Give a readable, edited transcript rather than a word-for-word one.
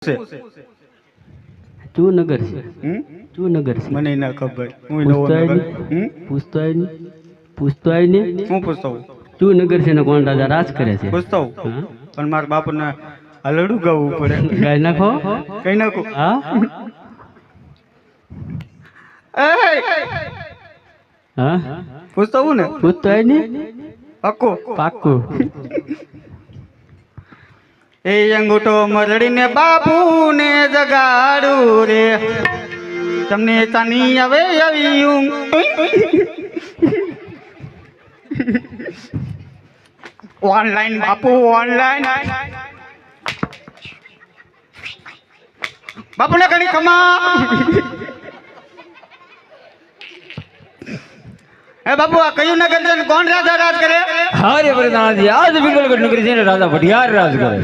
છે ચૂનગર છે ચૂનગર છે મને ના ખબર હું નવો નગર પૂછતો આવી ને હું પૂછતો ચૂનગર છે ને કોણ રાજા રાજ કરે છે પૂછતો પણ મારા બાપને હલડું ગાવું પડે ગાય નાખો કઈ નાખું હા હા પૂછતો હું ને પૂછતો આવી ને પાક્કો પાક્કું એ અંગૂઠો મરડીને બાપુ ને જગાડું રે તમને તાની આવે આવી ઓનલાઈન બાપુ ઓનલાઈન બાપુ ને ઘણી ખમા એ બાપુ આ કયું નગર છે ને કોણ રાજા રાજ કરે હારે પ્રધાનજી આજ વિગલગઢ નગરી છે ને રાજા ભટિયાર રાજ કરે